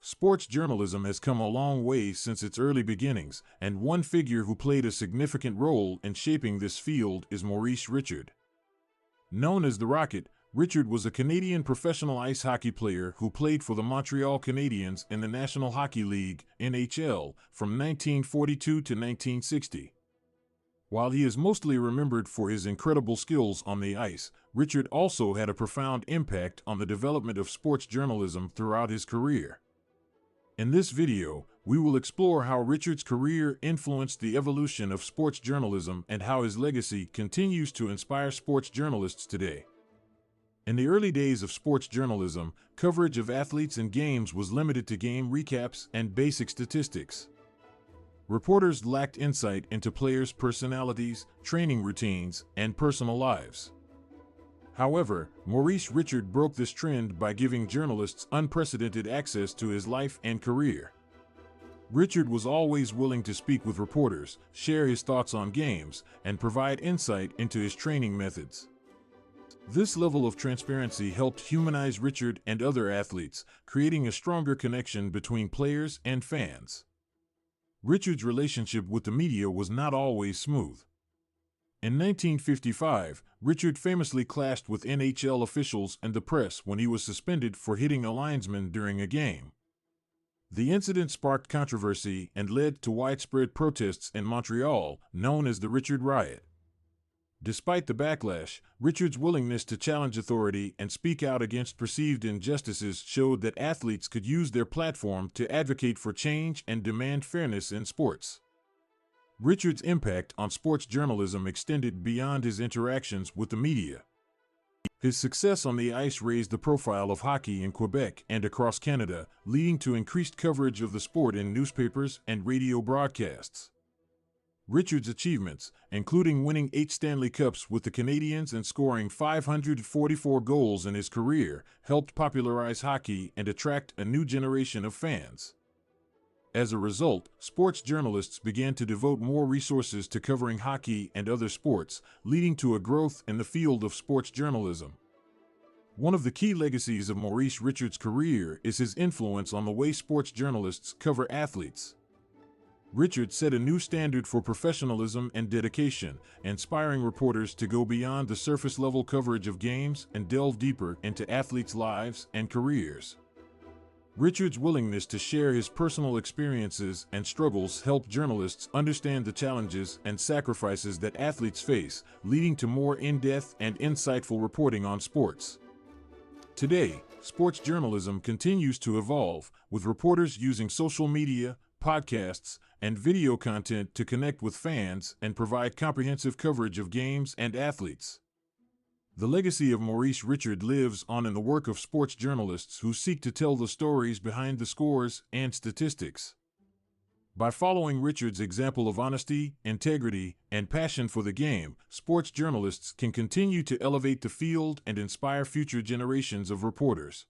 Sports journalism has come a long way since its early beginnings, and one figure who played a significant role in shaping this field is Maurice Richard. Known as the Rocket, Richard was a Canadian professional ice hockey player who played for the Montreal Canadiens in the National Hockey League (NHL) from 1942 to 1960. While he is mostly remembered for his incredible skills on the ice, Richard also had a profound impact on the development of sports journalism throughout his career. In this video, we will explore how Richard's career influenced the evolution of sports journalism and how his legacy continues to inspire sports journalists today. In the early days of sports journalism, coverage of athletes and games was limited to game recaps and basic statistics. Reporters lacked insight into players' personalities, training routines, and personal lives. However, Maurice Richard broke this trend by giving journalists unprecedented access to his life and career. Richard was always willing to speak with reporters, share his thoughts on games, and provide insight into his training methods. This level of transparency helped humanize Richard and other athletes, creating a stronger connection between players and fans. Richard's relationship with the media was not always smooth. In 1955, Richard famously clashed with NHL officials and the press when he was suspended for hitting a linesman during a game. The incident sparked controversy and led to widespread protests in Montreal, known as the Richard Riot. Despite the backlash, Richard's willingness to challenge authority and speak out against perceived injustices showed that athletes could use their platform to advocate for change and demand fairness in sports. Richard's impact on sports journalism extended beyond his interactions with the media. His success on the ice raised the profile of hockey in Quebec and across Canada, leading to increased coverage of the sport in newspapers and radio broadcasts. Richard's achievements, including winning 8 Stanley Cups with the Canadiens and scoring 544 goals in his career, helped popularize hockey and attract a new generation of fans. As a result, sports journalists began to devote more resources to covering hockey and other sports, leading to a growth in the field of sports journalism. One of the key legacies of Maurice Richard's career is his influence on the way sports journalists cover athletes. Richard set a new standard for professionalism and dedication, inspiring reporters to go beyond the surface-level coverage of games and delve deeper into athletes' lives and careers. Richard's willingness to share his personal experiences and struggles helped journalists understand the challenges and sacrifices that athletes face, leading to more in-depth and insightful reporting on sports. Today, sports journalism continues to evolve, with reporters using social media, podcasts, and video content to connect with fans and provide comprehensive coverage of games and athletes. The legacy of Maurice Richard lives on in the work of sports journalists who seek to tell the stories behind the scores and statistics. By following Richard's example of honesty, integrity, and passion for the game, sports journalists can continue to elevate the field and inspire future generations of reporters.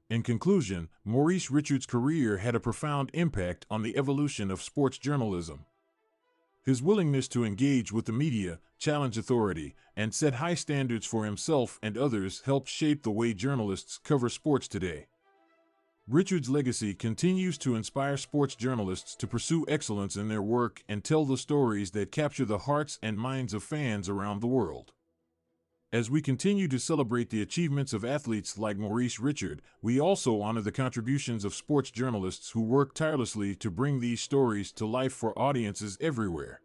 In conclusion, Maurice Richard's career had a profound impact on the evolution of sports journalism. His willingness to engage with the media, challenge authority, and set high standards for himself and others helped shape the way journalists cover sports today. Richard's legacy continues to inspire sports journalists to pursue excellence in their work and tell the stories that capture the hearts and minds of fans around the world. As we continue to celebrate the achievements of athletes like Maurice Richard, we also honor the contributions of sports journalists who work tirelessly to bring these stories to life for audiences everywhere.